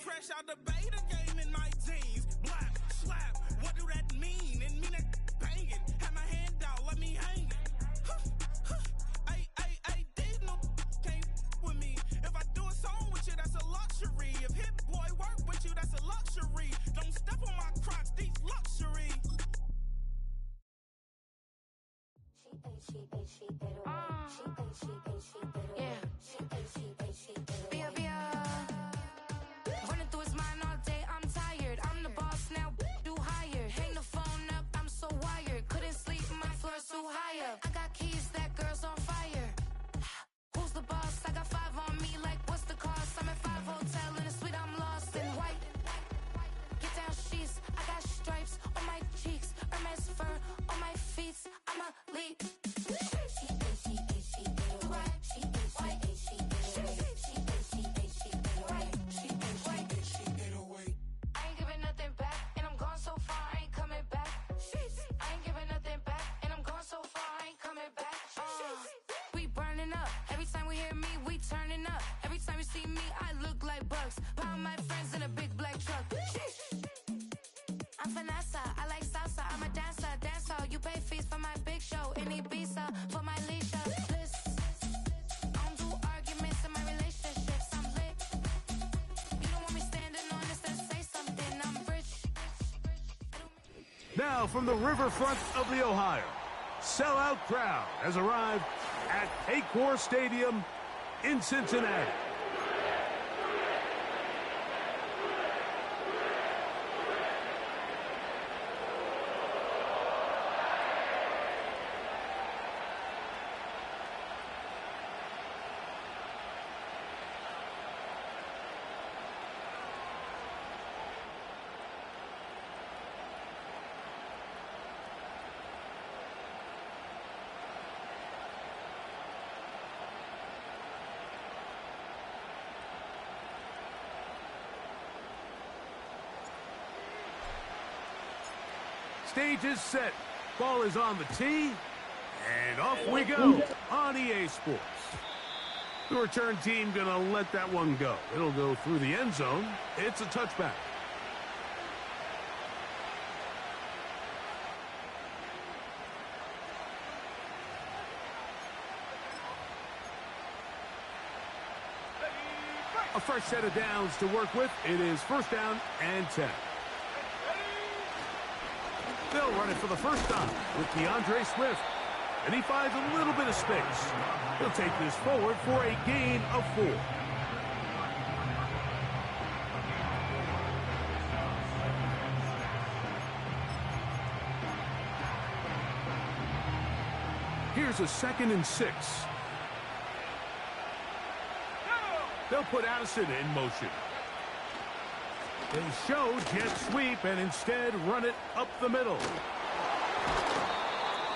fresh out the beta game in my jeans. Blap, slap, what do that mean? It mean that banging. Have my hand out, let me hang it. These no can't with me. If I do a song with you, that's a luxury. If Hit Boy work with you, that's a luxury. Don't step on my Crocs, these luxury. Running through his mind all day, I'm tired. I'm the boss now, do higher. Hang the phone up, I'm so wired. Couldn't sleep, my floor's too high up. I got keys, that girl's on fire. Who's the boss? I got 5 on me, like what's the cost? I'm at 5 hotel in a suite, I'm lost in white. Get down sheets, I got stripes on my cheeks. Hermes fur on my feet, I'm a lead. Pound my friends in a big black truck. I'm Vanessa, I like salsa. I'm a dancer, dance all. You pay fees for my big show in Ibiza for my leisure. Bliss. I don't do arguments in my relationships. I'm lit. You don't want me standing on this, then say something. I'm rich. Now from the riverfront of the Ohio, sellout crowd has arrived at Paycor Stadium in Cincinnati. Stage is set. Ball is on the tee. And off we go on EA Sports. The return team going to let that one go. It'll go through the end zone. It's a touchback. A fresh set of downs to work with. It is first down and 10. They'll run it for the first time with DeAndre Swift. And he finds a little bit of space. He'll take this forward for a gain of 4. Here's a 2nd and 6. They'll put Addison in motion. They show jet sweep and instead run it up the middle.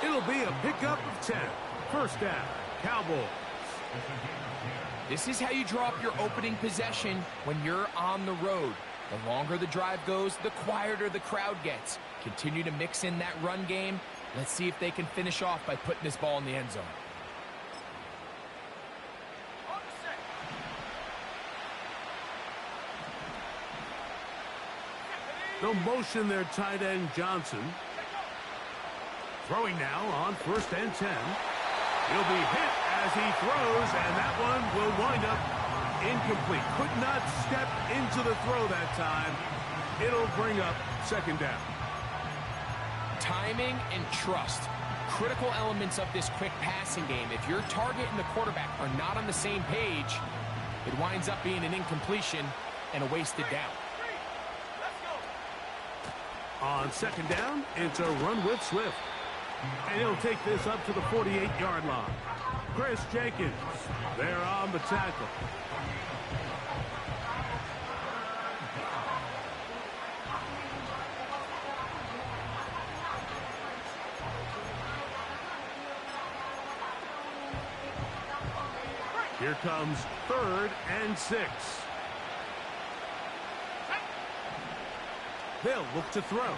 It'll be a pickup of 10. First down, Cowboys. This is how you draw up your opening possession when you're on the road. The longer the drive goes, the quieter the crowd gets. Continue to mix in that run game. Let's see if they can finish off by putting this ball in the end zone. They'll motion their tight end Johnson. Throwing now on 1st and 10. He'll be hit as he throws, and that one will wind up incomplete. Could not step into the throw that time. It'll bring up 2nd down. Timing and trust. Critical elements of this quick passing game. If your target and the quarterback are not on the same page, it winds up being an incompletion and a wasted down. On 2nd down, it's a run with Swift. And he'll take this up to the 48-yard line. Chris Jenkins there on the tackle. Here comes 3rd and 6. They'll look to throw.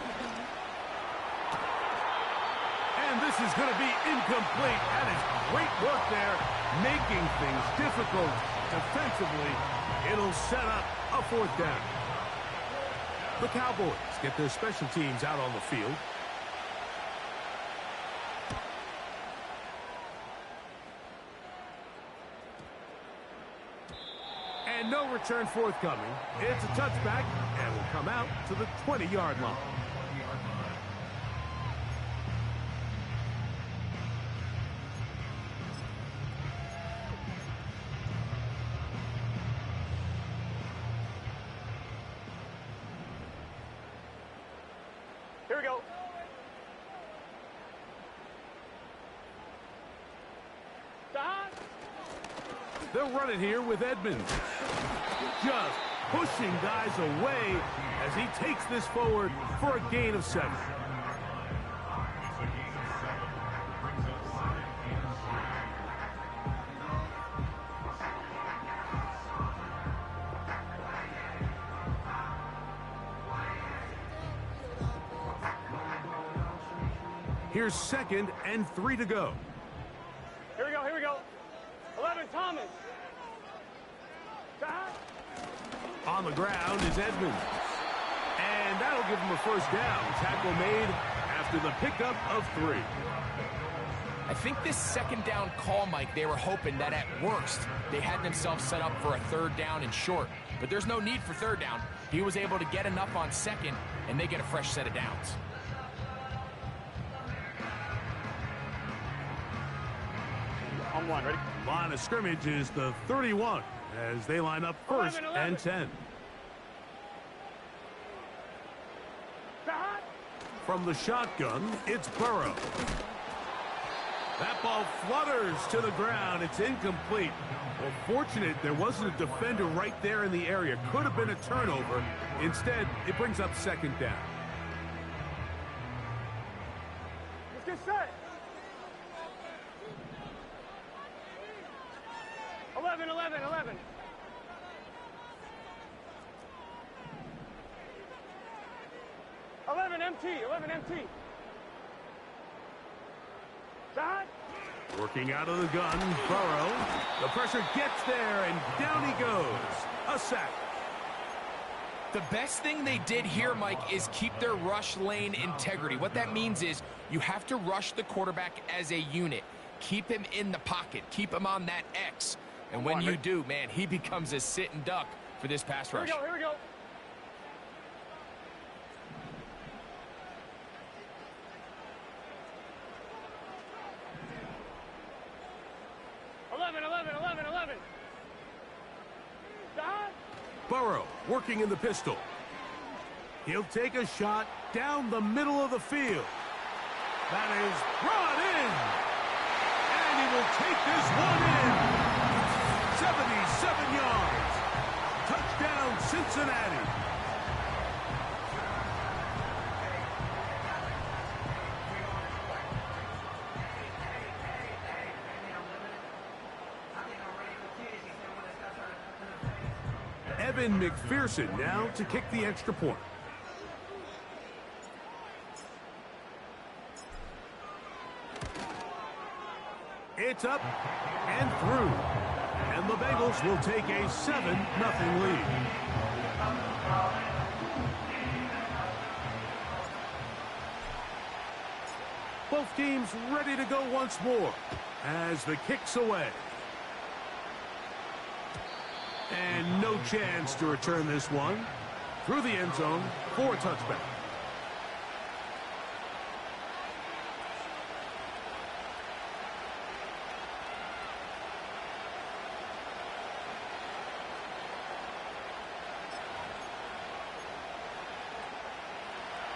And this is going to be incomplete. That is great work there, making things difficult defensively. It'll set up a 4th down. The Cowboys get their special teams out on the field. And no return forthcoming. It's a touchback and will come out to the 20-yard line. Here we go. They'll run it here with Edmonds. Just pushing guys away as he takes this forward for a gain of 7. Here's 2nd and 3 to go. Here we go, here we go. 11, Thomas. On the ground is Edmonds. And that'll give him a first down. Tackle made after the pickup of 3. I think this 2nd down call, Mike, they were hoping that at worst they had themselves set up for a 3rd down and short. But there's no need for 3rd down. He was able to get enough on 2nd, and they get a fresh set of downs. On 1, ready? Line of scrimmage is the 31 as they line up 1st and 10. From the shotgun, it's Burrow. That ball flutters to the ground. It's incomplete. Well, fortunate there wasn't a defender right there in the area. Could have been a turnover. Instead, it brings up 2nd down. Let's get set. 11, 11, 11. MT, 11 MT. Shot. Working out of the gun, Burrow. The pressure gets there, and down he goes. A sack. The best thing they did here, Mike, is keep their rush lane integrity. What that means is you have to rush the quarterback as a unit. Keep him in the pocket. Keep him on that X. And when you do, man, he becomes a sit and duck for this pass rush. Here we go, here we go. Burrow working in the pistol. He'll take a shot down the middle of the field. That is brought in. And he will take this one in. 77 yards. Touchdown, Cincinnati. Evan McPherson now to kick the extra point. It's up and through. And the Bengals will take a 7-0 lead. Both teams ready to go once more as the kick's away. And no chance to return this one. Through the end zone for a touchback.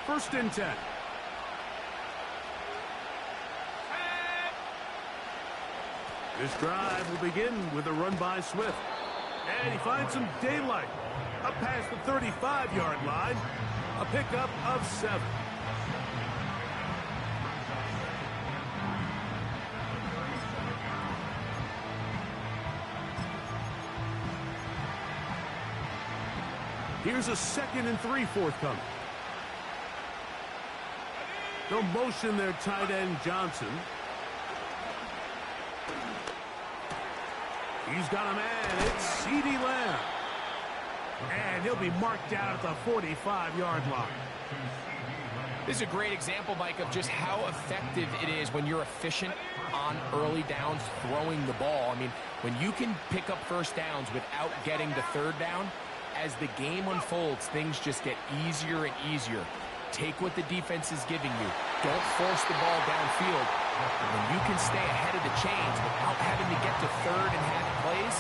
First and 10. This drive will begin with a run by Swift. And he finds some daylight. Up past the 35-yard line. A pickup of 7. Here's a 2nd and 3 forthcoming. They'll motion their tight end Johnson. He's got a man. It's CeeDee Lamb. And he'll be marked down at the 45-yard line. This is a great example, Mike, of just how effective it is when you're efficient on early downs throwing the ball. I mean, when you can pick up first downs without getting the third down, as the game unfolds, things just get easier and easier. Take what the defense is giving you. Don't force the ball downfield. And when you can stay ahead of the chains without having to get to third and half plays,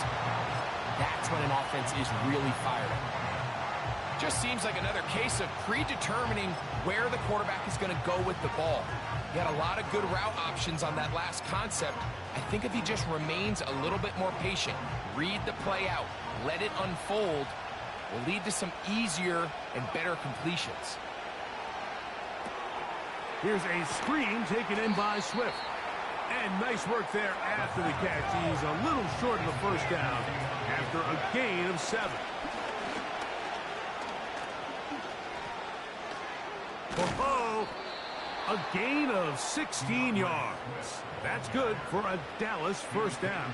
that's when an offense is really fired up. Just seems like another case of predetermining where the quarterback is going to go with the ball. He had a lot of good route options on that last concept. I think if he just remains a little bit more patient, read the play out, let it unfold, will lead to some easier and better completions. Here's a screen taken in by Swift. And nice work there after the catch. He's a little short of the first down after a gain of 7. Oh, a gain of 16 yards. That's good for a Dallas first down.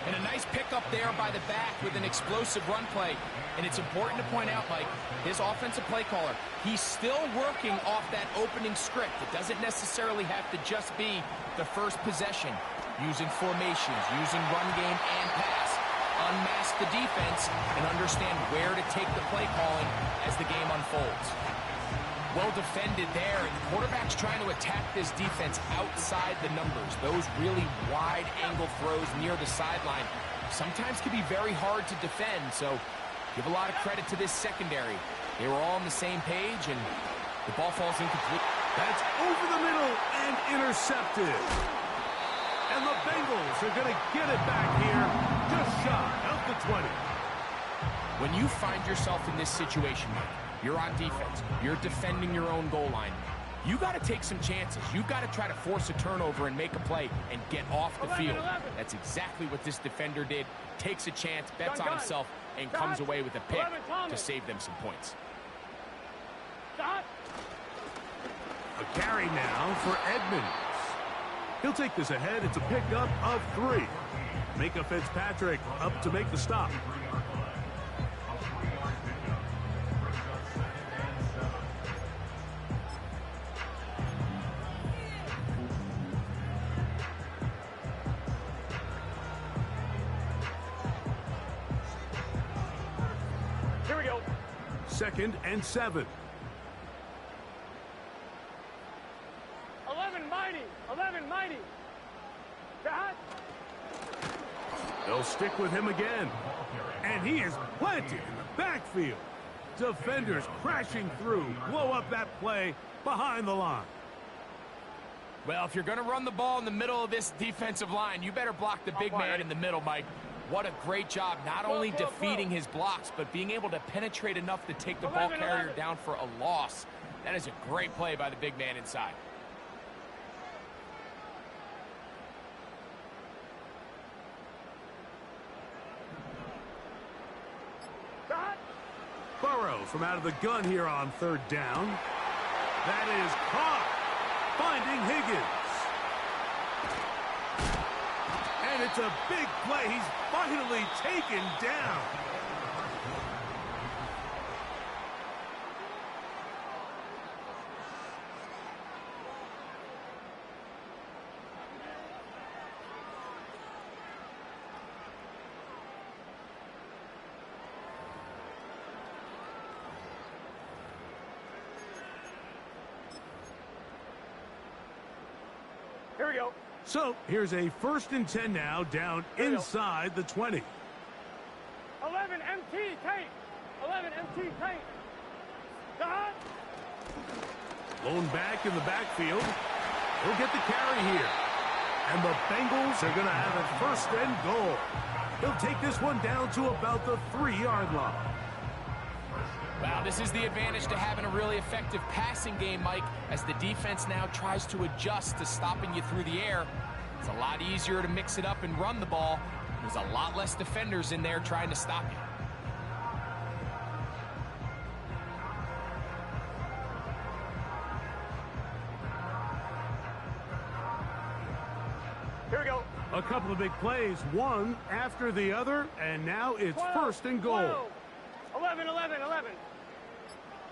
And a nice pickup there by the back with an explosive run play. And it's important to point out, Mike, his offensive play caller, he's still working off that opening script. It doesn't necessarily have to just be the first possession. Using formations, using run game and pass. Unmask the defense and understand where to take the play calling as the game unfolds. Well defended there, and the quarterback's trying to attack this defense outside the numbers. Those really wide angle throws near the sideline sometimes can be very hard to defend, so give a lot of credit to this secondary. They were all on the same page, and the ball falls incomplete. That's over the middle and intercepted. And the Bengals are going to get it back here just shy of the 20. When you find yourself in this situation, Mike, you're on defense, you're defending your own goal line, you got to take some chances. You've got to try to force a turnover and make a play and get off the field. That's exactly what this defender did. Takes a chance, bets on himself, and comes away with a pick to save them some points. A carry now for Edmonds. He'll take this ahead. It's a pickup of 3. Micah Fitzpatrick up to make the stop. Here we go. 2nd and 7. 11 mighty. 11 mighty. Dad. They'll stick with him again. And he is planted in the backfield. Defenders crashing through. Blow up that play behind the line. Well, if you're going to run the ball in the middle of this defensive line, you better block the big man in the middle, Mike. What a great job, not only defeating his blocks, but being able to penetrate enough to take the ball carrier down for a loss. That is a great play by the big man inside. Burrow from out of the gun here on 3rd down. That is caught. Finding Higgins. And it's a big play. He's finally taken down. Here we go. So here's a 1st and 10 now, down inside the 20. 11 MT tape. 11 MT tape. Dad. Lone back in the backfield. He'll get the carry here. And the Bengals are going to have a 1st and goal. He'll take this one down to about the 3-yard line. Wow, this is the advantage to having a really effective passing game, Mike, as the defense now tries to adjust to stopping you through the air. It's a lot easier to mix it up and run the ball. There's a lot less defenders in there trying to stop you. Here we go. A couple of big plays, one after the other, and now it's 12, first and goal. 12, 11, 11, 11.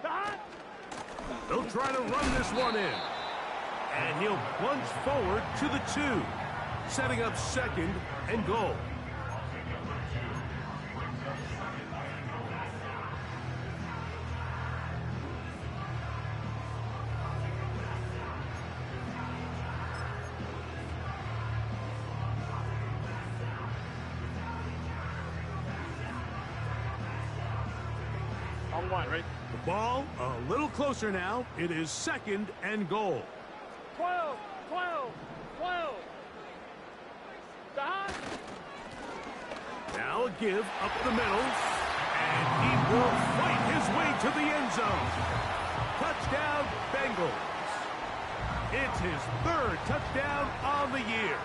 The hot. They'll try to run this one in. And he'll plunge forward to the 2, setting up second and goal. On one, right? The ball a little closer now. It is second and goal. 12, 12, 12. The hot. Now a give up the middle. And he will fight his way to the end zone. Touchdown, Bengals. It's his third touchdown on the year.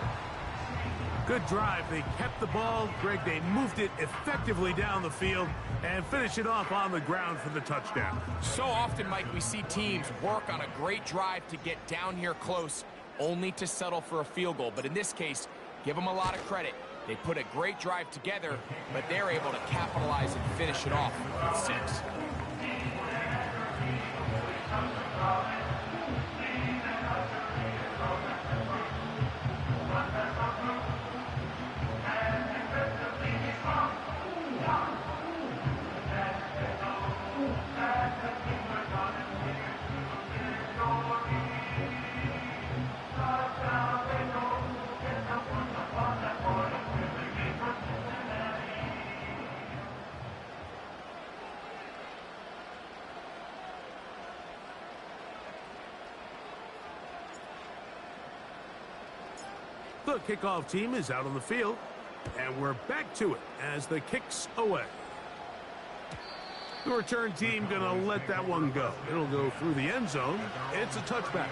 Good drive. They kept the ball. Greg, they moved it effectively down the field and finish it off on the ground for the touchdown. So often, Mike, we see teams work on a great drive to get down here close, only to settle for a field goal. But in this case, give them a lot of credit. They put a great drive together, but they're able to capitalize and finish it off with 6. The kickoff team is out on the field, and we're back to it as the kick's away. The return team going to let that one go. It'll go through the end zone. It's a touchback.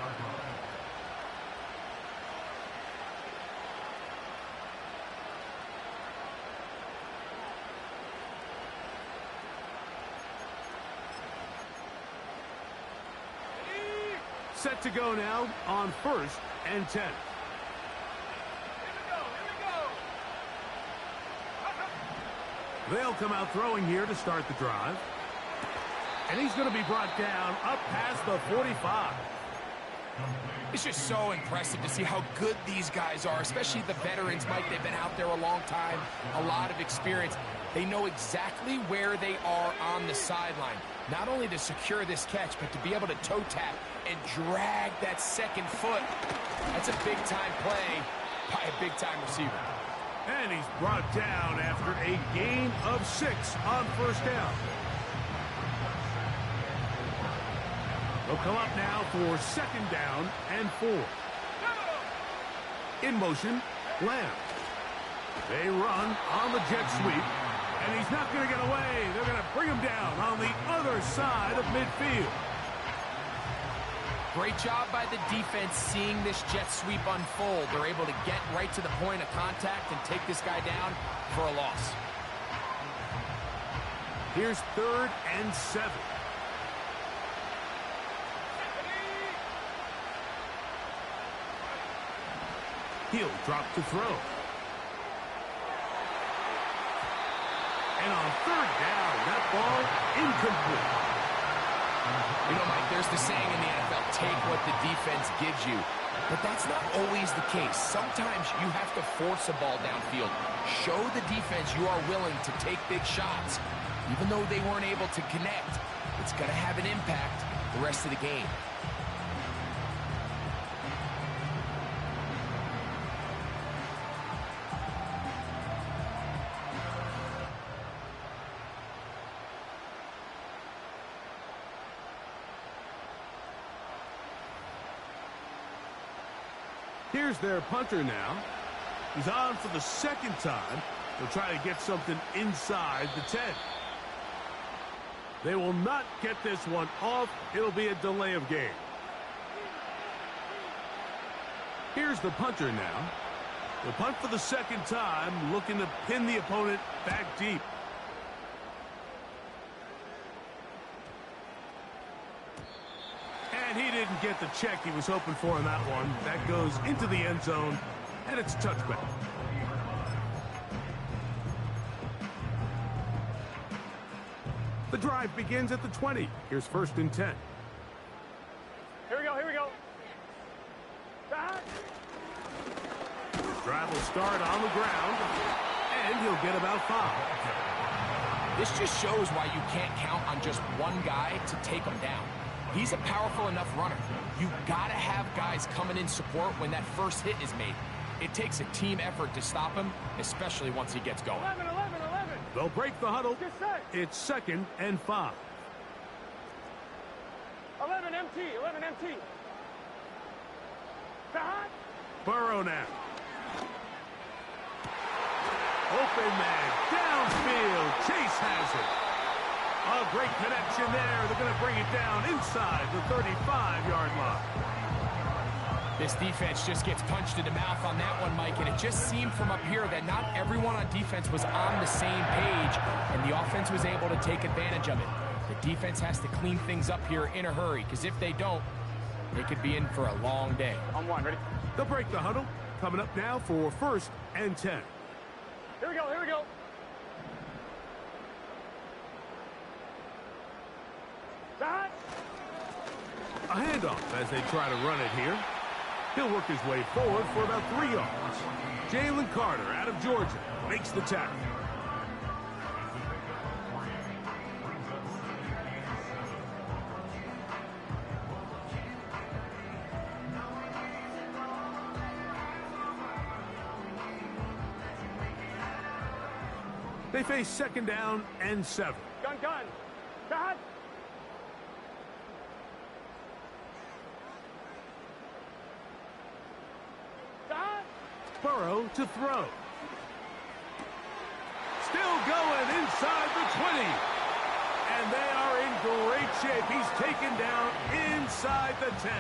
Set to go now on 1st and 10. They'll come out throwing here to start the drive. And he's going to be brought down up past the 45. It's just so impressive to see how good these guys are, especially the veterans, Mike. They've been out there a long time, a lot of experience. They know exactly where they are on the sideline, not only to secure this catch, but to be able to toe tap and drag that second foot. That's a big-time play by a big-time receiver. And he's brought down after a gain of 6 on 1st down. They'll come up now for 2nd down and 4. In motion, Lamb. They run on the jet sweep, and he's not going to get away. They're going to bring him down on the other side of midfield. Great job by the defense seeing this jet sweep unfold. They're able to get right to the point of contact and take this guy down for a loss. Here's 3rd and 7. He'll drop to throw. And on 3rd down, that ball incomplete. You know, Mike, there's the saying in the NFL, take what the defense gives you. But that's not always the case. Sometimes you have to force a ball downfield. Show the defense you are willing to take big shots. Even though they weren't able to connect, it's going to have an impact the rest of the game. Here's their punter now. He's on for the 2nd time. They'll try to get something inside the 10. They will not get this one off. It'll be a delay of game. Here's the punter now. The punt for the 2nd time, looking to pin the opponent back deep. And he didn't get the check he was hoping for in that one. That goes into the end zone, And it's touchback. The drive begins at the 20. Here's 1st and 10. Here we go, here we go. Back. Drive will start on the ground, and he'll get about 5. This just shows why you can't count on just one guy to take him down. He's a powerful enough runner. You gotta have guys coming in support when that first hit is made. It takes a team effort to stop him, especially once he gets going. 11. They'll break the huddle. Get set. It's 2nd and 5. 11 MT. Back. Burrow now. Open man, downfield. Chase has it. A great connection there. They're going to bring it down inside the 35-yard line. This defense just gets punched in the mouth on that one, Mike, and it just seemed from up here that not everyone on defense was on the same page, and the offense was able to take advantage of it. The defense has to clean things up here in a hurry, because if they don't, they could be in for a long day. On 1, ready? They'll break the huddle. Coming up now for 1st and 10. Here we go. Back. A handoff as they try to run it here. He'll work his way forward for about 3 yards. Jalen Carter out of Georgia makes the tackle. They face 2nd down and 7. Gun. Back. Burrow to throw. Still going inside the 20. And they are in great shape. He's taken down inside the 10.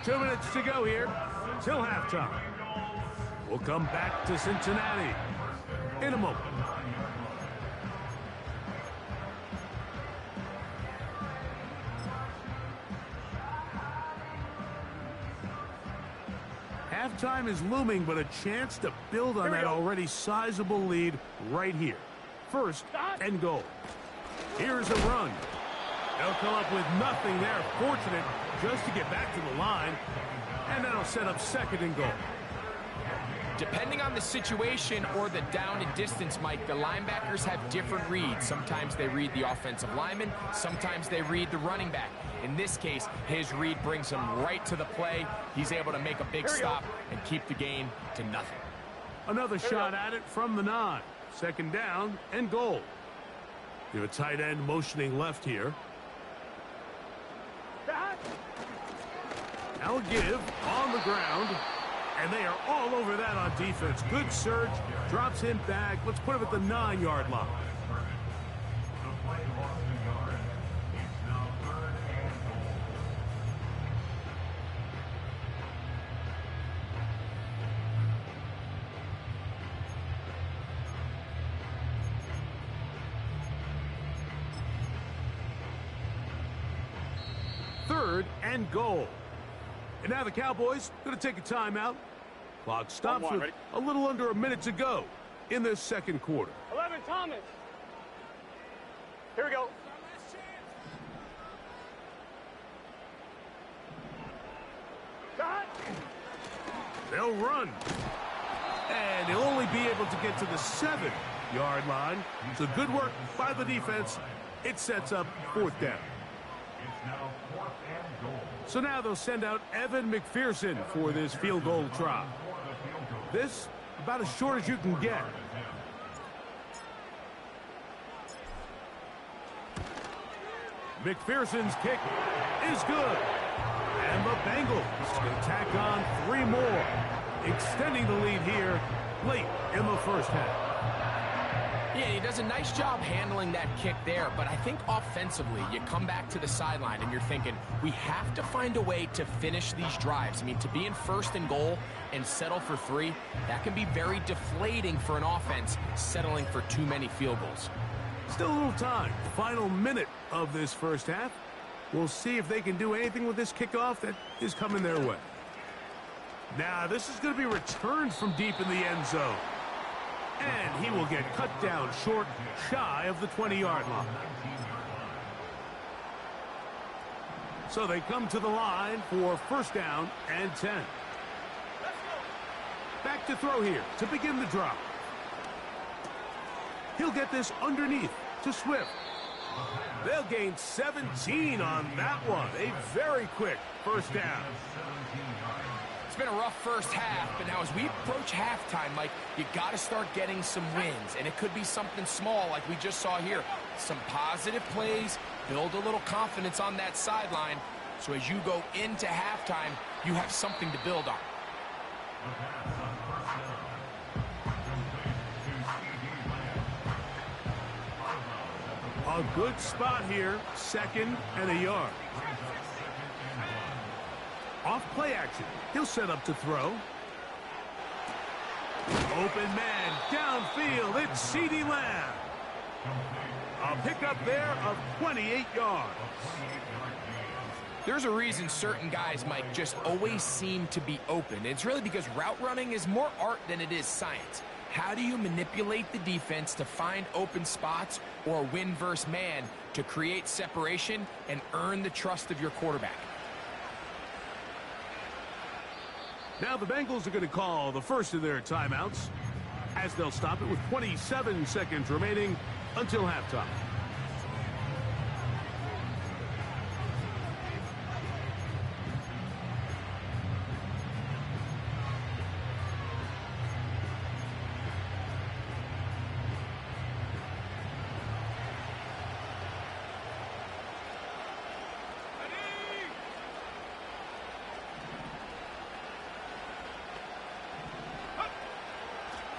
2 minutes to go here till halftime. We'll come back to Cincinnati in a moment. Halftime is looming, but a chance to build on that already sizable lead right here. 1st and goal. Here's a run. They'll come up with nothing there. Fortunate just to get back to the line. And that'll set up 2nd and goal. Depending on the situation or the down and distance, Mike, the linebackers have different reads. Sometimes they read the offensive lineman. Sometimes they read the running back. In this case, his read brings him right to the play. He's able to make a big stop and keep the gain to nothing. Another shot at it from the 9. 2nd down and goal. You have a tight end motioning left here. Now a give on the ground. And they are all over that on defense. Good surge. Drops him back. Let's put him at the 9-yard line. Third and goal. And now the Cowboys going to take a timeout. Clock stops with a little under a minute to go in this 2nd quarter. 11 Thomas. Here we go. They'll run. And he'll only be able to get to the 7-yard line. So good work by the defense. It sets up 4th down. So now they'll send out Evan McPherson for this field goal try. This, about as short as you can get. McPherson's kick is good. And the Bengals can tack on 3 more, extending the lead here late in the 1st half. Yeah, he does a nice job handling that kick there, but I think offensively, you come back to the sideline and you're thinking, we have to find a way to finish these drives. I mean, to be in 1st and goal and settle for 3, that can be very deflating for an offense settling for too many field goals. Still a little time. Final minute of this 1st half. We'll see if they can do anything with this kickoff that is coming their way. Now, this is going to be returned from deep in the end zone. And he will get cut down short, shy of the 20-yard line. So they come to the line for first down and 10. Back to throw here to begin the drive. He'll get this underneath to Swift. They'll gain 17 on that one. A very quick first down. It's been a rough first half, but now as we approach halftime, Mike, you got to start getting some wins, and it could be something small like we just saw here. Some positive plays, build a little confidence on that sideline, so as you go into halftime, you have something to build on. A good spot here, second and a yard. Off play action. He'll set up to throw. Open man, downfield. It's CeeDee Lamb. A pickup there of 28 yards. There's a reason certain guys, Mike, just always seem to be open. It's really because route running is more art than it is science. How do you manipulate the defense to find open spots or win versus man to create separation and earn the trust of your quarterback? Now the Bengals are going to call the first of their timeouts as they'll stop it with 27 seconds remaining until halftime.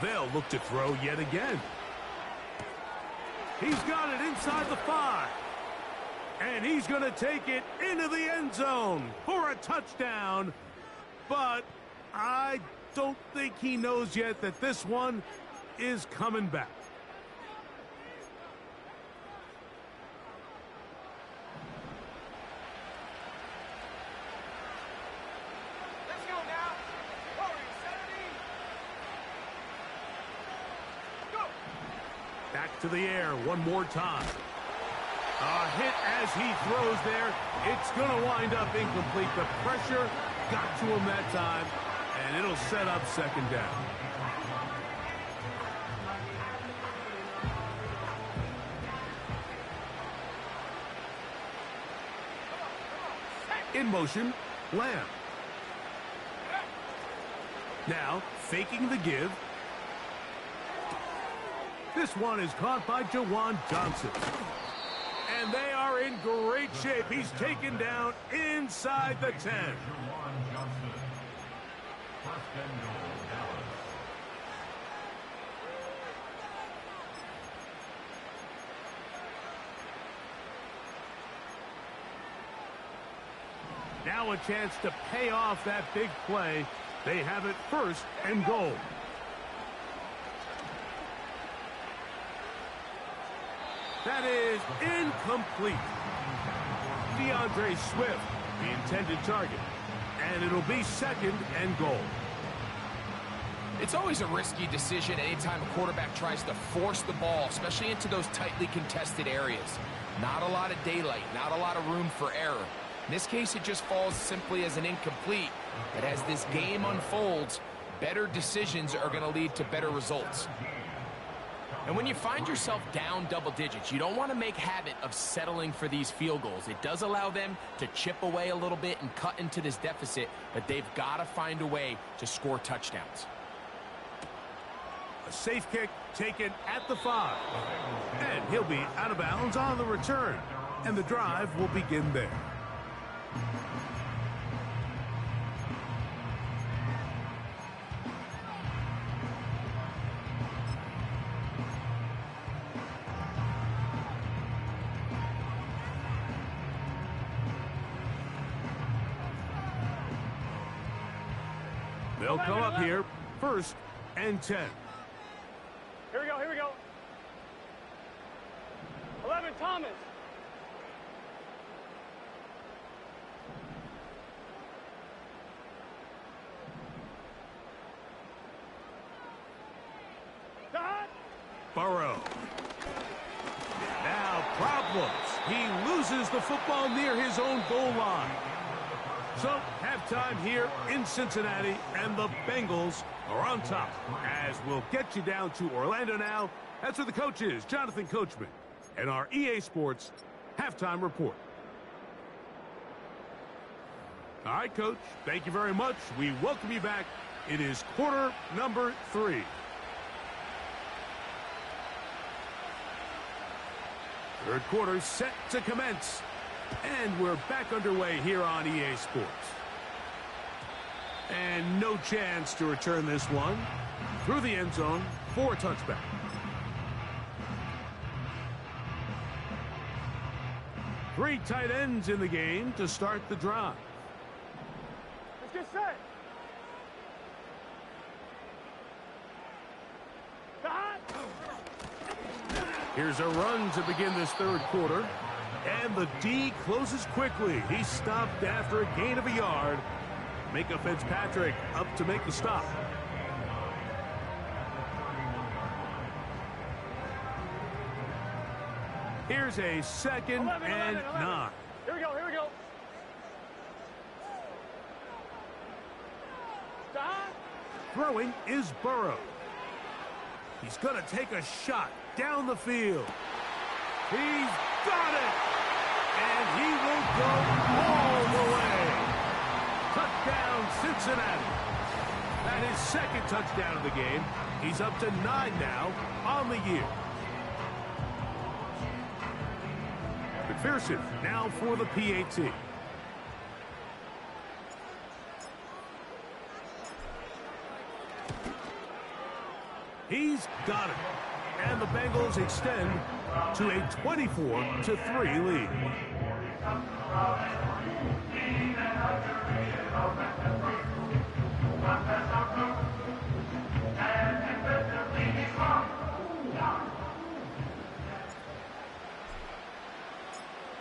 They'll look to throw yet again. He's got it inside the 5. And he's going to take it into the end zone for a touchdown. But I don't think he knows yet that this one is coming back. Back to the air one more time. A hit as he throws there. It's going to wind up incomplete. The pressure got to him that time, and it'll set up second down. In motion, Lamb. Now, faking the give. This one is caught by Jawan Johnson. And they are in great shape. He's taken down inside the 10. Now a chance to pay off that big play. They have it first and goal. That is incomplete. DeAndre Swift, the intended target. And it'll be second and goal. It's always a risky decision anytime a quarterback tries to force the ball, especially into those tightly contested areas. Not a lot of daylight, not a lot of room for error. In this case, it just falls simply as an incomplete. But as this game unfolds, better decisions are going to lead to better results. And when you find yourself down double digits, you don't want to make habit of settling for these field goals. It does allow them to chip away a little bit and cut into this deficit, but they've got to find a way to score touchdowns. A safe kick taken at the 5. And he'll be out of bounds on the return. And the drive will begin there. They'll come up here, first and 10. Here we go, here we go. 11, Thomas. close. He loses the football near his own goal line. So, halftime here in Cincinnati, and the Bengals are on top. As we'll get you down to Orlando now. That's where the coach is, Jonathan Coachman, and our EA Sports halftime report. All right, Coach, thank you very much. We welcome you back. It is quarter number 3. Third quarter set to commence. And we're back underway here on EA Sports. And no chance to return this one through the end zone for a touchback. Three tight ends in the game to start the drive. Let's get set. Here's a run to begin this third quarter. And the D closes quickly. He stopped after a gain of a yard. Micah Fitzpatrick up to make the stop. Here's a second 11. 9. Here we go, here we go. Stop. Throwing is Burrow. He's going to take a shot down the field. He's got it! And he will go all the way. Touchdown, Cincinnati. That is second touchdown of the game. He's up to 9 now on the year. McPherson now for the PAT. He's got it. And the Bengals extend to a 24-3 lead.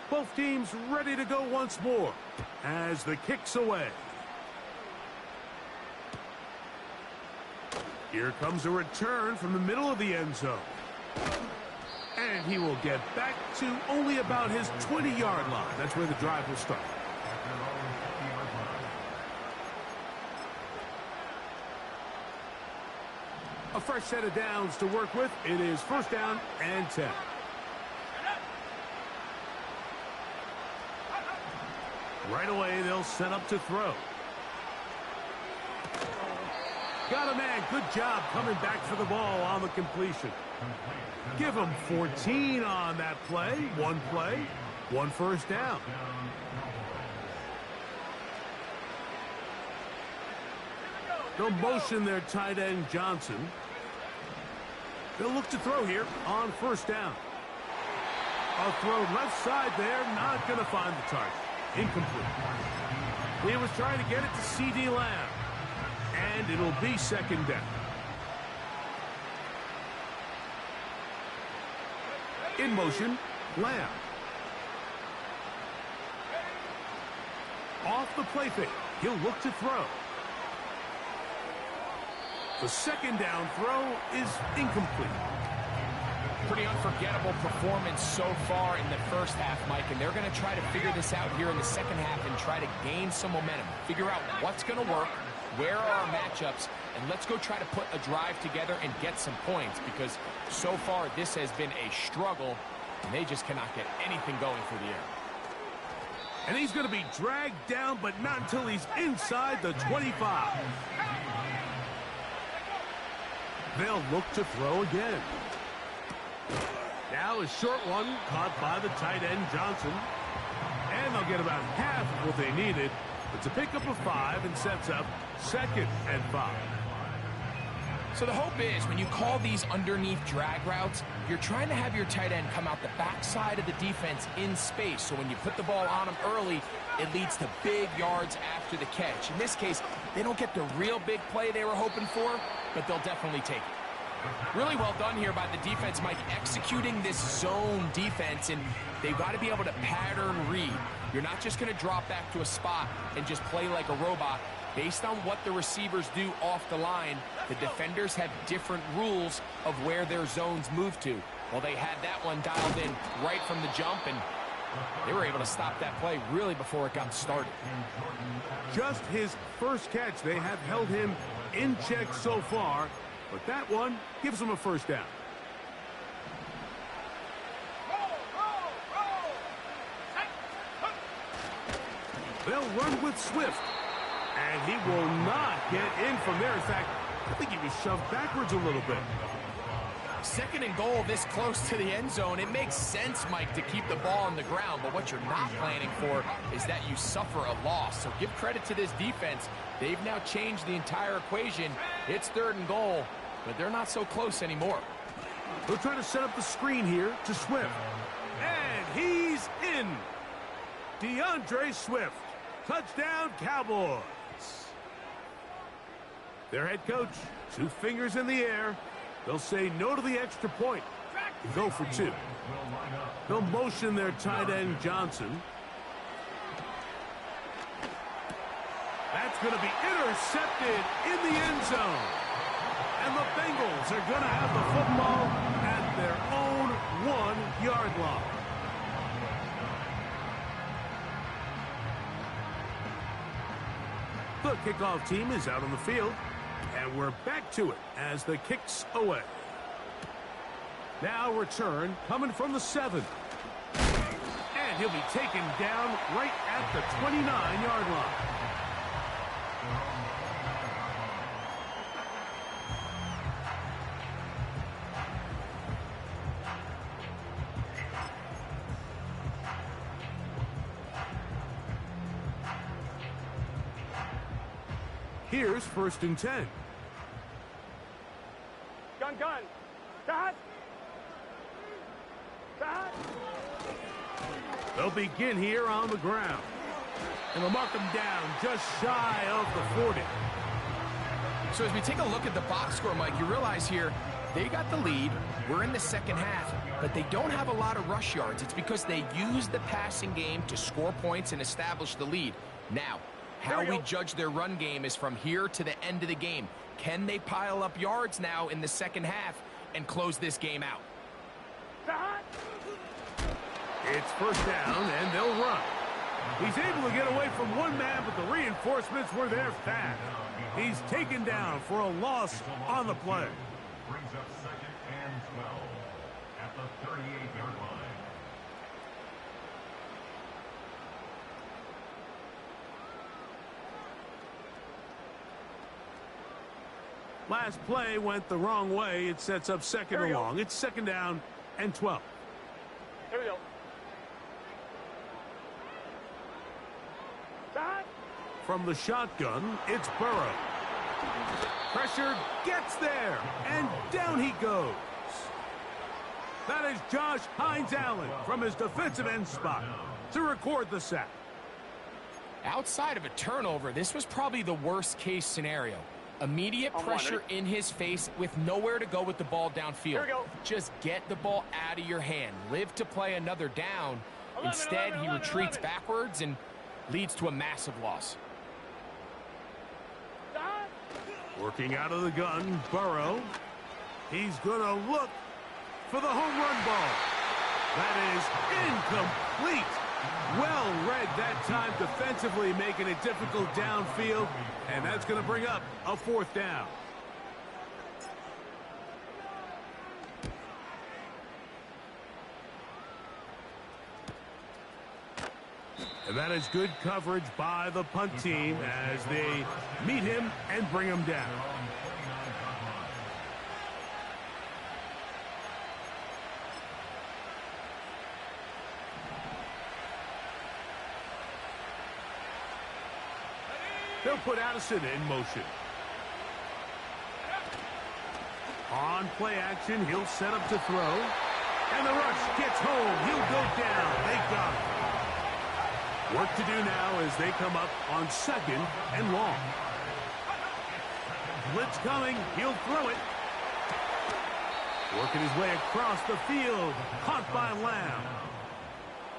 Both teams ready to go once more as the kick's away. Here comes a return from the middle of the end zone. And he will get back to only about his 20-yard line. That's where the drive will start. A fresh set of downs to work with. It is first down and 10. Right away, they'll set up to throw. Got a man. Good job coming back for the ball on the completion. Give him 14 on that play. One first down. They'll motion their tight end Johnson. They'll look to throw here on first down. A throw left side there. Not going to find the target. Incomplete. He was trying to get it to C.D. Lamb. And it'll be second down. In motion, Lamb. Off the play fake. He'll look to throw. The second down throw is incomplete. Pretty unforgettable performance so far in the first half, Mike, and they're going to try to figure this out here in the second half and try to gain some momentum. Figure out what's going to work, where are our matchups, and let's go try to put a drive together and get some points, because so far this has been a struggle, and they just cannot get anything going through the air. And he's going to be dragged down, but not until he's inside the 25. They'll look to throw again. Now a short one caught by the tight end Johnson. And they'll get about half of what they needed. It's a pickup of 5 and sets up second and 5. So the hope is when you call these underneath drag routes, you're trying to have your tight end come out the backside of the defense in space. So when you put the ball on him early, it leads to big yards after the catch. In this case, they don't get the real big play they were hoping for, but they'll definitely take it. Really well done here by the defense, Mike, executing this zone defense, and they've got to be able to pattern read. You're not just going to drop back to a spot and just play like a robot. Based on what the receivers do off the line, the defenders have different rules of where their zones move to. Well, they had that one dialed in right from the jump, and they were able to stop that play really before it got started. Just his first catch. They have held him in check so far, but that one gives him a first down. They'll run with Swift, and he will not get in from there. In fact, I think he was shoved backwards a little bit. Second and goal this close to the end zone. It makes sense, Mike, to keep the ball on the ground, but what you're not planning for is that you suffer a loss. So give credit to this defense. They've now changed the entire equation. It's third and goal, but they're not so close anymore. They'll try to set up the screen here to Swift. And he's in. DeAndre Swift. Touchdown, Cowboys. Their head coach, 2 fingers in the air. They'll say no to the extra point. Go for 2. They'll motion their tight end, Johnson. That's going to be intercepted in the end zone. And the Bengals are going to have the football at their own 1-yard line. The kickoff team is out on the field, and we're back to it as the kick's away. Now return coming from the 7. And he'll be taken down right at the 29-yard line. Here's 1st and 10. Gun. Dad. They'll begin here on the ground. And they'll mark them down just shy of the 40. So as we take a look at the box score, Mike, you realize here they got the lead. We're in the second half, but they don't have a lot of rush yards. It's because they use the passing game to score points and establish the lead. Now, how we judge their run game is from here to the end of the game. Can they pile up yards now in the second half and close this game out? It's 1st down, and they'll run. He's able to get away from one man, but the reinforcements were there fast. He's taken down for a loss on the play. Brings up 2nd and 12 at the 38-yard line. Last play went the wrong way. It sets up 2nd and long. It's 2nd down and 12. Here we go. From the shotgun, it's Burrow. Pressure gets there, and down he goes. That is Josh Hines-Allen from his defensive end spot to record the sack. Outside of a turnover, this was probably the worst-case scenario. Immediate pressure in his face with nowhere to go with the ball downfield. Just get the ball out of your hand. Live to play another down. Instead, he retreats backwards and leads to a massive loss. Working out of the gun, Burrow. He's going to look for the home run ball. That is incomplete. Well read that time defensively, making it difficult downfield, and that's going to bring up a 4th down. And that is good coverage by the punt team as they meet him and bring him down. They'll put Addison in motion. On play action, he'll set up to throw. And the rush gets home. He'll go down. They got it. Work to do now as they come up on 2nd and long. Blitz coming. He'll throw it. Working his way across the field. Caught by Lamb.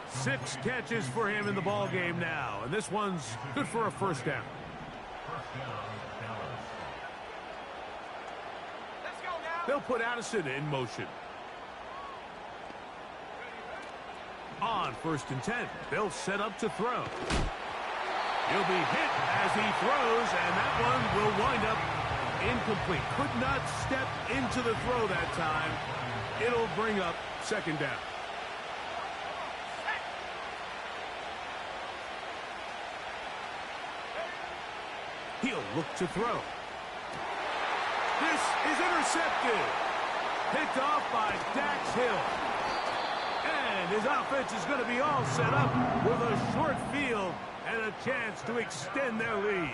6 catches for him in the ball game now. And this one's good for a 1st down. They'll put Addison in motion. On 1st and 10, they'll set up to throw. He'll be hit as he throws, and that one will wind up incomplete. Could not step into the throw that time. It'll bring up 2nd down. He'll look to throw. This is intercepted. Picked off by Dax Hill. And his offense is going to be all set up with a short field and a chance to extend their lead.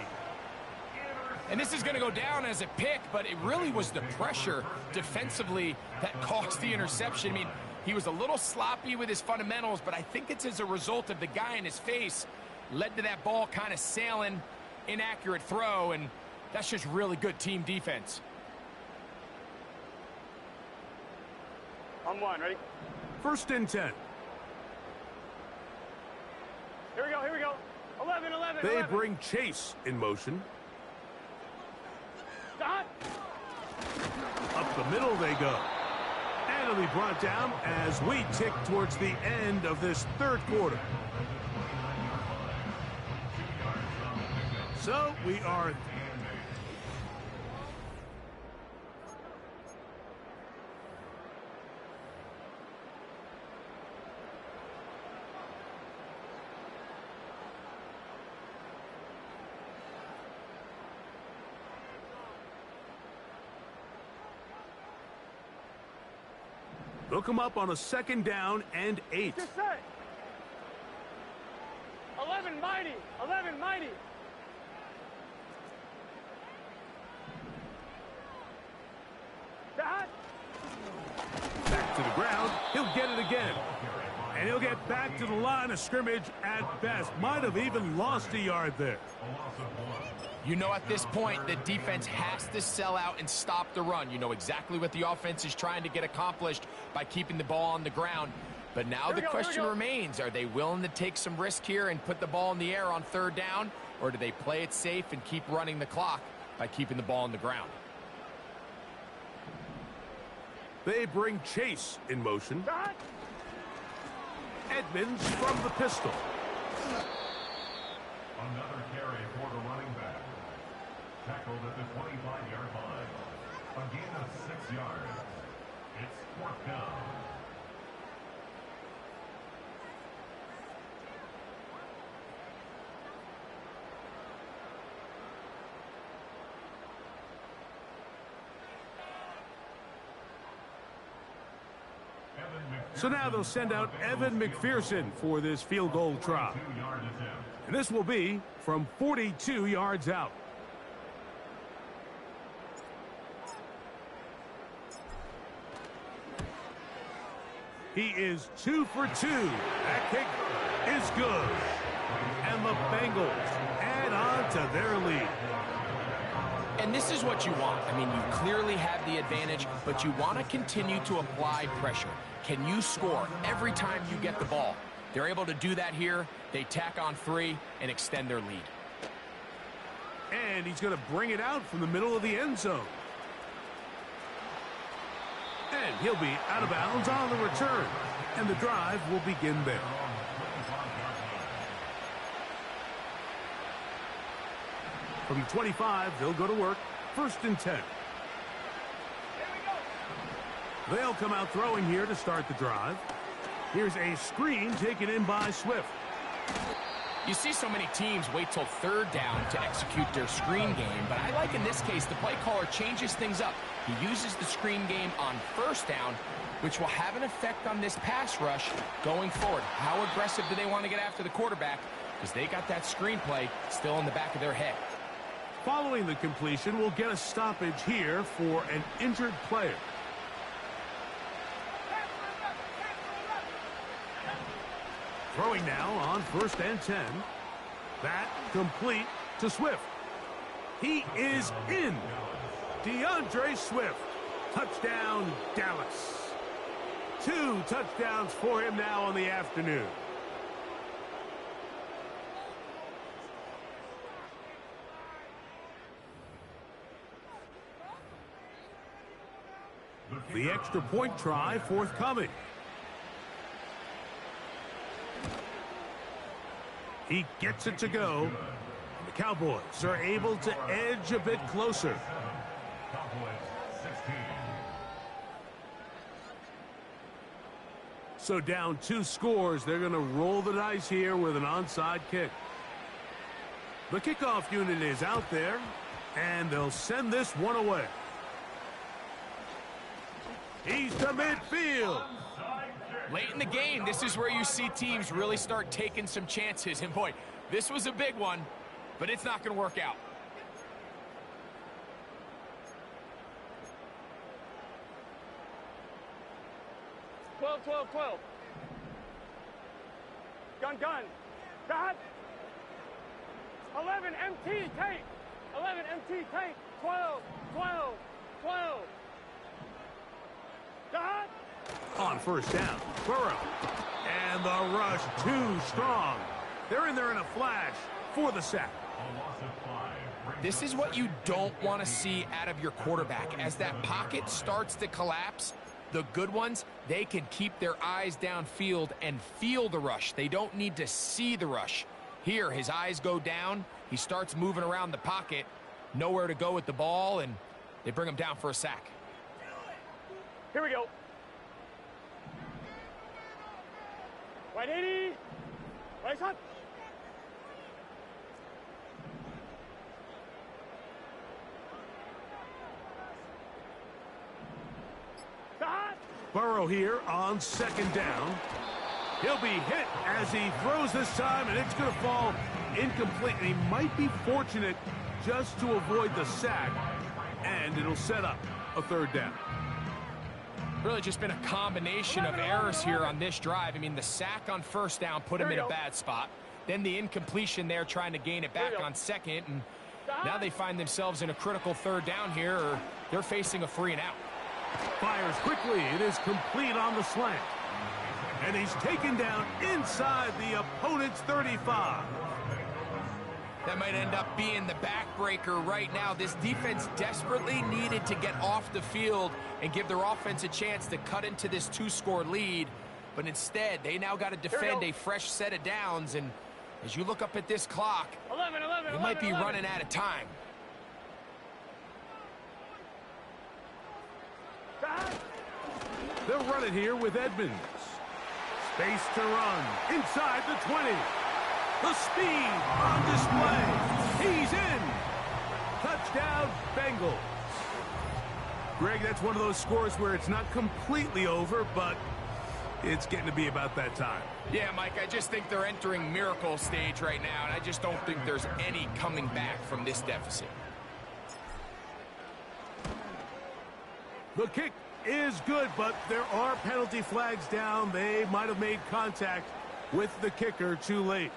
And this is going to go down as a pick, but it really was the pressure defensively that caused the interception. I mean, he was a little sloppy with his fundamentals, but I think it's as a result of the guy in his face led to that ball kind of sailing, inaccurate throw, and that's just really good team defense. On 1, ready? 1st and 10. Here we go, here we go. 11, 11, They 11. bring Chase in motion. Stop. Up the middle they go. And it'll be brought down as we tick towards the end of this 3rd quarter. So we are... They'll come up on a 2nd down and 8. Just set. 11, mighty. 11, mighty. Dot. Back to the ground. He'll get it again. And he'll get back to the line of scrimmage at best. Might have even lost a yard there. You know, at this point, the defense has to sell out and stop the run. You know exactly what the offense is trying to get accomplished by keeping the ball on the ground. But now the question remains, are they willing to take some risk here and put the ball in the air on 3rd down? Or do they play it safe and keep running the clock by keeping the ball on the ground? They bring Chase in motion. Dot. Edmonds from the pistol. Another carry for the running back. Tackled at the 25-yard line. A gain of 6 yards. It's 4th down. So now they'll send out Evan McPherson for this field goal try. And this will be from 42 yards out. He is 2 for 2. That kick is good. And the Bengals add on to their lead. And this is what you want. I mean, you clearly have the advantage, but you want to continue to apply pressure. Can you score every time you get the ball? They're able to do that here. They tack on 3 and extend their lead. And he's going to bring it out from the middle of the end zone. And he'll be out of bounds on the return. And the drive will begin there. From 25, they'll go to work. 1st and 10. They'll come out throwing here to start the drive. Here's a screen taken in by Swift. You see so many teams wait till 3rd down to execute their screen game, but I like in this case the play caller changes things up. He uses the screen game on 1st down, which will have an effect on this pass rush going forward. How aggressive do they want to get after the quarterback? Because they got that screen play still in the back of their head. Following the completion, we'll get a stoppage here for an injured player. Throwing now on 1st and 10. That complete to Swift. He is in. DeAndre Swift. Touchdown, Dallas. 2 touchdowns for him now on the afternoon. The extra point try forthcoming. He gets it to go. The Cowboys are able to edge a bit closer. Cowboys 16. So down 2 scores, they're going to roll the dice here with an onside kick. The kickoff unit is out there, and they'll send this one away. He's to midfield. Late in the game, this is where you see teams really start taking some chances. And boy, this was a big one, but it's not going to work out. Twelve, 12. Gun. Got. 11, MT, take. 11, MT, take. 12. Got. On first down, Burrow. And the rush too strong. They're in there in a flash for the sack. A loss of 5. This is what you don't want to see out of your quarterback. As that pocket starts to collapse, the good ones, they can keep their eyes downfield and feel the rush. They don't need to see the rush. Here, his eyes go down. He starts moving around the pocket. Nowhere to go with the ball, and they bring him down for a sack. Here we go. 180. Right shot. Burrow here on second down. He'll be hit as he throws this time, and it's going to fall incomplete. And he might be fortunate just to avoid the sack, and it'll set up a third down. Really just been a combination of errors here on this drive. I mean, the sack on first down put him in a bad spot. Then the incompletion there trying to gain it back on second. And now they find themselves in a critical third down here, or they're facing a 3 and out. Fires quickly. It is complete on the slant. And he's taken down inside the opponent's 35. That might end up being the backbreaker right now. This defense desperately needed to get off the field and give their offense a chance to cut into this 2-score lead. But instead, they now got to defend a fresh set of downs. And as you look up at this clock, 11. you might be running out of time. They'll run it here with Edmonds. Space to run inside the 20. The speed on display. He's in. Touchdown, Bengals. Greg, that's one of those scores where it's not completely over, but it's getting to be about that time. Yeah, Mike, I just think they're entering miracle stage right now, and I just don't think there's any coming back from this deficit. The kick is good, but there are penalty flags down. They might have made contact with the kicker too late.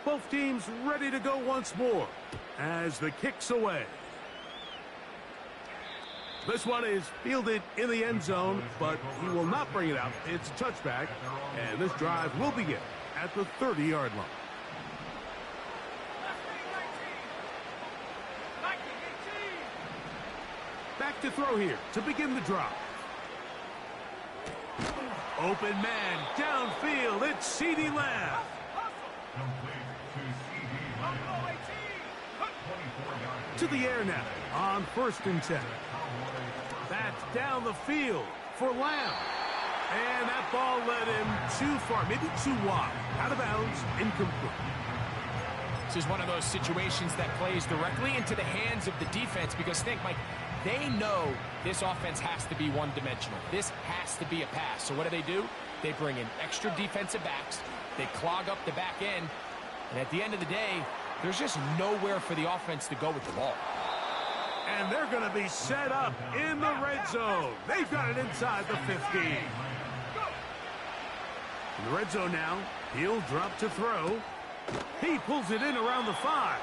Both teams ready to go once more as the kick's away. This one is fielded in the end zone, but he will not bring it out. It's a touchback, and this drive will begin at the 30-yard line. Back to throw here to begin the drive. Open man downfield. It's CeeDee Lamb. To the air now on 1st and 10. That's down the field for Lamb. And that ball led him too far, maybe too wide. Out of bounds, incomplete. This is one of those situations that plays directly into the hands of the defense because think, Mike, they know this offense has to be one-dimensional. This has to be a pass. So what do? They bring in extra defensive backs. They clog up the back end. And at the end of the day, there's just nowhere for the offense to go with the ball. And they're going to be set up in the red zone. They've got it inside the 15. In the red zone now, he'll drop to throw. He pulls it in around the 5.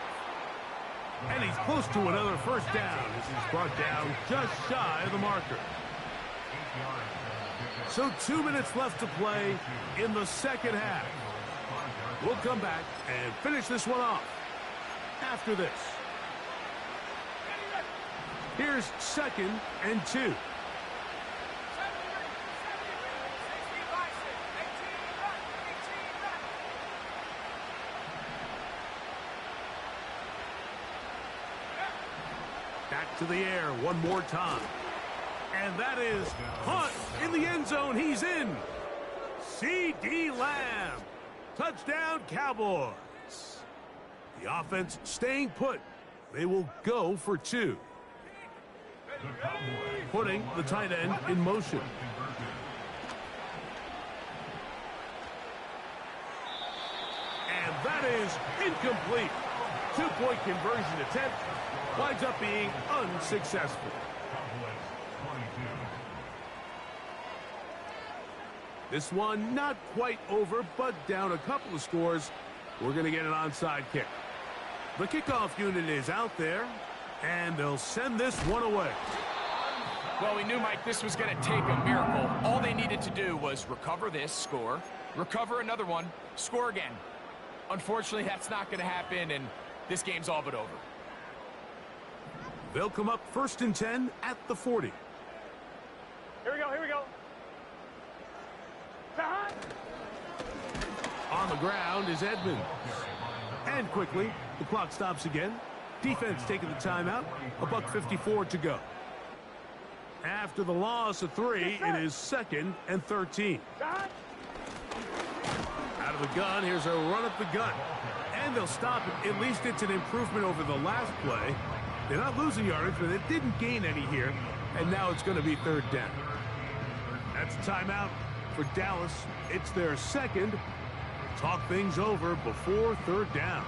And he's close to another first down as he's brought down just shy of the marker. So 2 minutes left to play in the second half. We'll come back and finish this one off after this. Here's 2nd and 2. Back to the air one more time. And that is Hunt in the end zone. He's in. C.D. Lamb. Touchdown, Cowboys. The offense staying put. They will go for 2. Putting the tight end in motion. And that is incomplete. 2-point conversion attempt winds up being unsuccessful. This one not quite over, but down a couple of scores. We're going to get an onside kick. The kickoff unit is out there, and they'll send this one away. Well, we knew, Mike, this was going to take a miracle. All they needed to do was recover this, score, recover another one, score again. Unfortunately, that's not going to happen, and this game's all but over. They'll come up 1st and 10 at the 40. Here we go, here we go. On the ground is Edmonds. And quickly, the clock stops again. Defense taking the timeout. $1:54 to go. After the loss of 3, it is 2nd and 13. Out of the gun, here's a run up the gut. And they'll stop it. At least it's an improvement over the last play. They're not losing yardage, but they didn't gain any here. And now it's going to be 3rd down. That's a timeout for Dallas. It's their 2nd. Talk things over before 3rd down.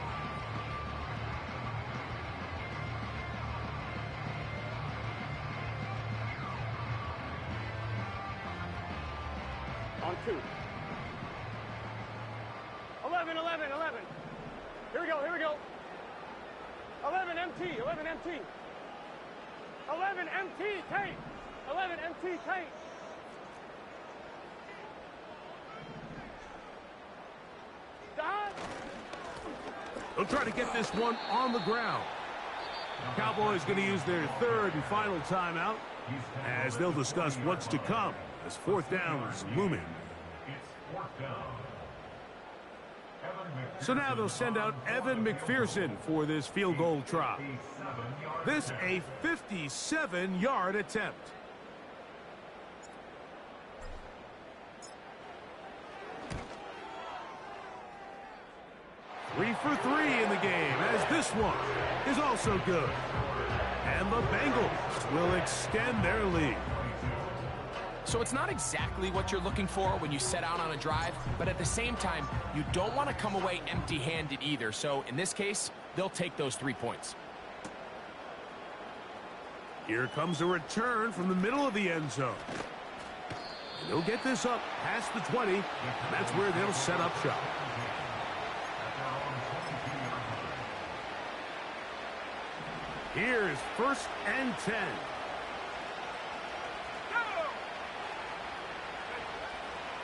On 2. 11. Here we go, here we go. 11 MT. 11 MT, Tate. 11 MT, Tate. They'll try to get this one on the ground. Cowboys going to use their 3rd and final timeout as they'll discuss what's to come as 4th down is looming. So now they'll send out Evan McPherson for this field goal try. This a 57-yard attempt. Three for 3 in the game, as this one is also good. And the Bengals will extend their lead. So it's not exactly what you're looking for when you set out on a drive, but at the same time, you don't want to come away empty-handed either. So in this case, they'll take those 3 points. Here comes a return from the middle of the end zone. And they'll get this up past the 20, and that's where they'll set up shop. Here's 1st and 10.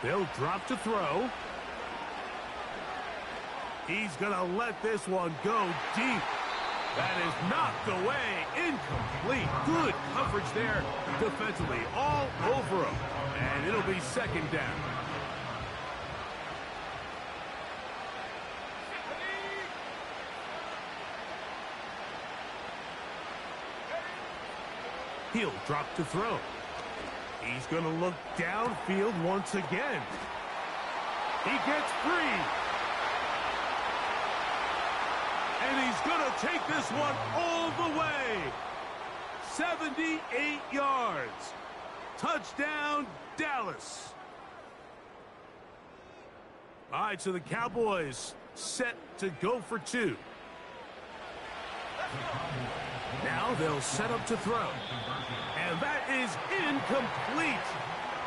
They'll drop to throw. He's going to let this one go deep. That is knocked away. Incomplete. Good coverage there defensively. All over him. And it'll be 2nd down. He'll drop to throw. He's going to look downfield once again. He gets free. And he's going to take this one all the way. 78 yards. Touchdown, Dallas. All right, so the Cowboys set to go for 2. Now they'll set up to throw. And that is incomplete.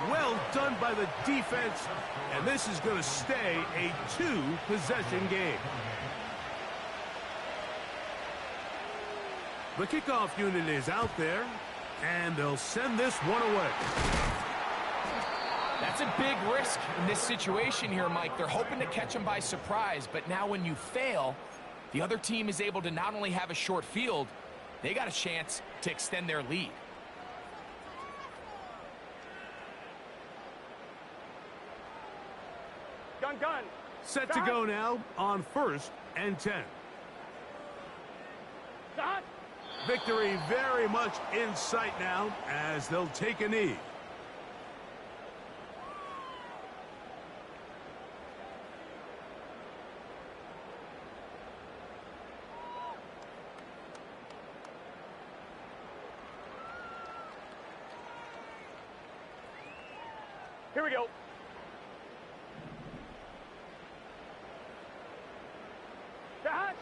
Well done by the defense. And this is going to stay a 2-possession game. The kickoff unit is out there. And they'll send this one away. That's a big risk in this situation here, Mike. They're hoping to catch him by surprise. But now when you fail, the other team is able to not only have a short field, they got a chance to extend their lead. Gun. Set to go now on 1st and 10. Stop. Victory very much in sight now as they'll take a knee. Here we go. Stop.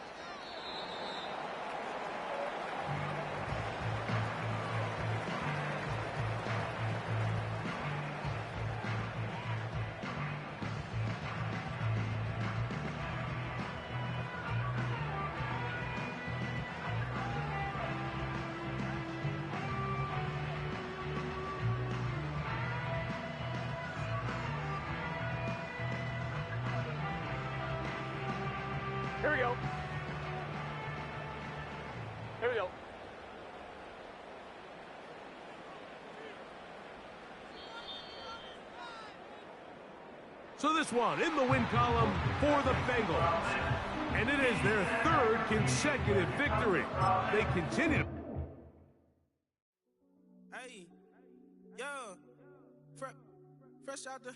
Here we go. Here we go. So this one in the win column for the Bengals. And it is their 3rd consecutive victory. They continue. Hey, yo, fresh out the...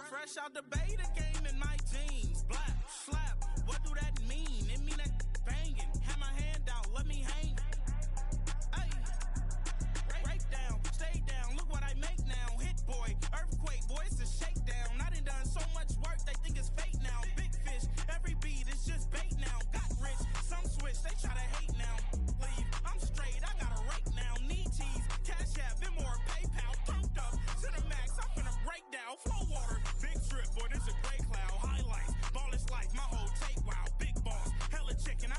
Fresh out the beta game in my jeans. Black, slap, what do that mean? It mean that